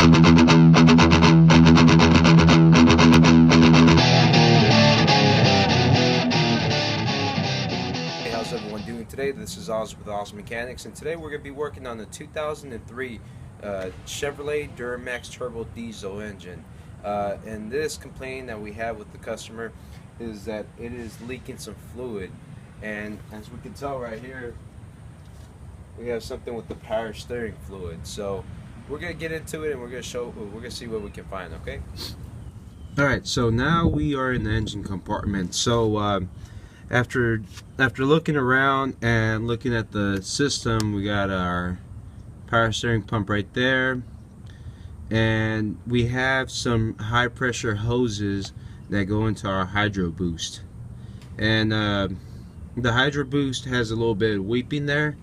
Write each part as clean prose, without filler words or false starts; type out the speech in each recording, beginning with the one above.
Hey, how's everyone doing today? This is Oz with Oz Mechanics, and today we're going to be working on the 2003 Chevrolet Duramax Turbo Diesel engine. And this complaint that we have with the customer is that it is leaking some fluid, and as we can tell right here, we have something with the power steering fluid. So we're going to get into it, and we're going to see what we can find. Okay. Alright, so now we are in the engine compartment. So after looking around and looking at the system, we got our power steering pump right there, and we have some high pressure hoses that go into our Hydro Boost, and the Hydro Boost has a little bit of weeping there,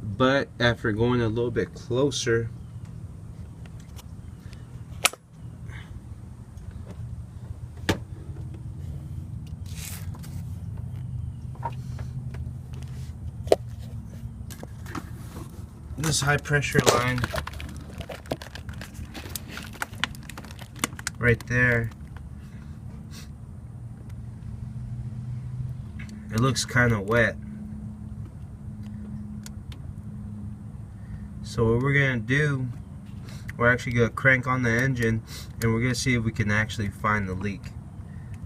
but after going a little bit closer, this high pressure line right there, it looks kind of wet. So what we're gonna do, we're actually gonna crank on the engine, and we're gonna see if we can actually find the leak.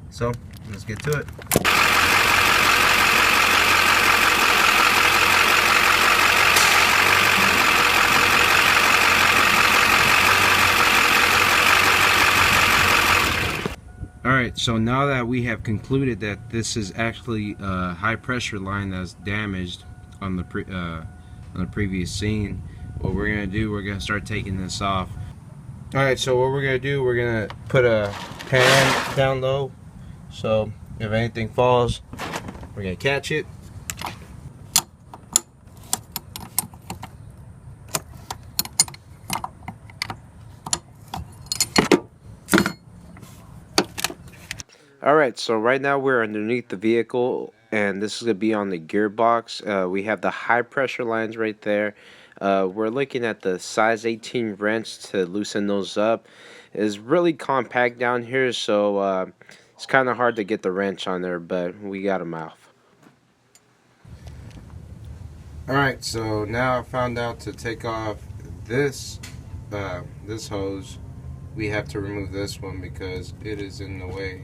So let's get to it. Alright, so now that we have concluded that this is actually a high pressure line that's damaged on the previous scene, what we're going to do, we're going to start taking this off. Alright, so what we're going to do, we're going to put a pan down low, so if anything falls, we're going to catch it. Alright, so right now we're underneath the vehicle, and this is going to be on the gearbox. We have the high pressure lines right there. We're looking at the size 18 wrench to loosen those up. It's really compact down here, so it's kind of hard to get the wrench on there, but we got them off. Alright, so now I found out to take off this this hose, we have to remove this one because it is in the way.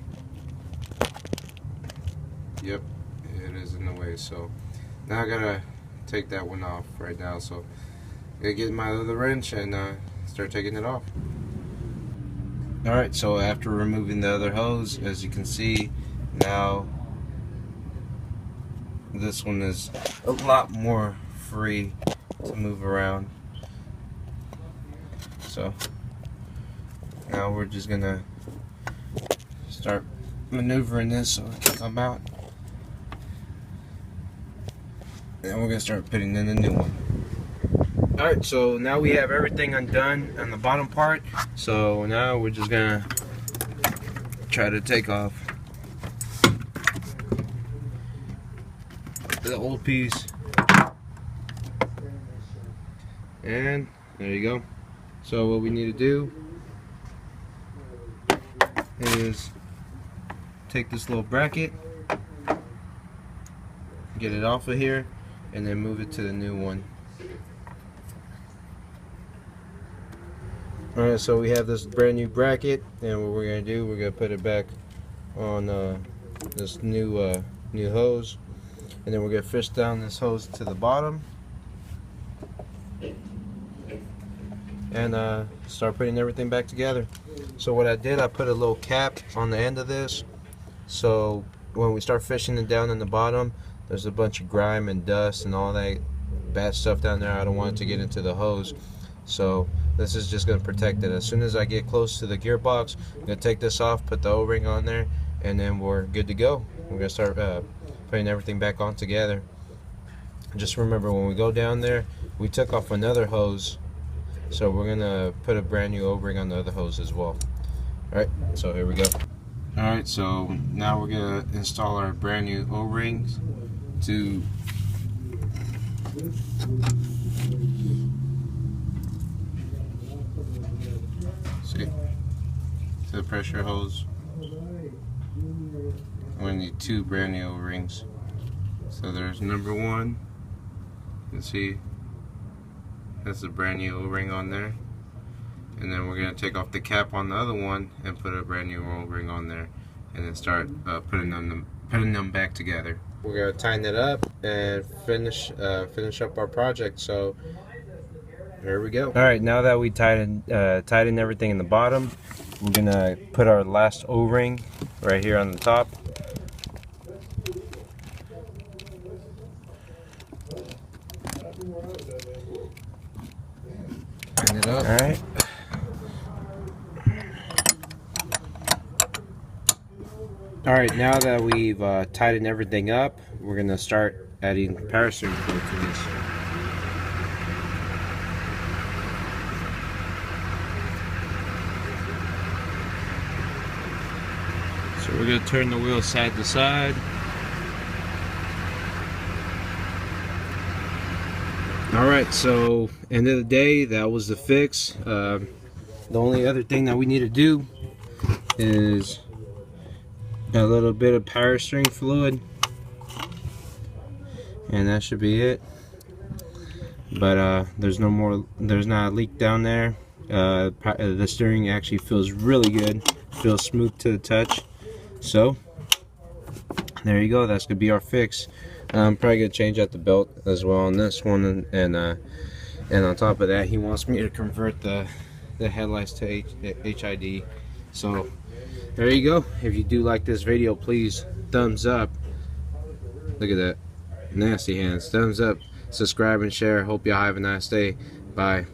Yep, it is in the way. So now I gotta take that one off right now. So I gotta get my other wrench and start taking it off. Alright, so after removing the other hose, as you can see, now this one is a lot more free to move around. So now we're just gonna start maneuvering this so it can come out. And we're going to start putting in the new one. Alright, so now we have everything undone on the bottom part. So now we're just going to try to take off the old piece. And there you go. So what we need to do is take this little bracket, get it off of here, and then move it to the new one. Alright, so we have this brand new bracket, and what we're going to do, we're going to put it back on this new hose, and then we're going to fish down this hose to the bottom and start putting everything back together. So what I did, I put a little cap on the end of this, so when we start fishing it down in the bottom, there's a bunch of grime and dust and all that bad stuff down there. I don't want it to get into the hose, so this is just going to protect it. As soon as I get close to the gearbox, I'm going to take this off, put the O-ring on there, and then we're good to go. We're going to start putting everything back on together. Just remember, when we go down there, we took off another hose, so we're going to put a brand new O-ring on the other hose as well. Alright, so here we go. Alright, so now we're going to install our brand new O-rings to the pressure hose. We're gonna need 2 brand new O-rings. So there's number 1. You can see that's a brand new O-ring on there. And then we're gonna take off the cap on the other one and put a brand new O-ring on there, and then start putting them back together. We're gonna tighten it up and finish up our project. So there we go. All right, now that we tightened everything in the bottom, we're gonna put our last O-ring right here on the top. Tighten it up. All right. All right, now that we've tightened everything up, we're gonna start adding power steering fluid to this. So we're gonna turn the wheel side to side. All right, so end of the day, that was the fix. The only other thing that we need to do is a little bit of power steering fluid, and that should be it. But there's not a leak down there. The steering actually feels really good, feels smooth to the touch. So there you go, that's gonna be our fix. I'm probably gonna change out the belt as well on this one, and on top of that, he wants me to convert the headlights to HID. So there you go. If you do like this video, please thumbs up. Look at that, nasty hands. Thumbs up, subscribe and share. Hope y'all have a nice day. Bye.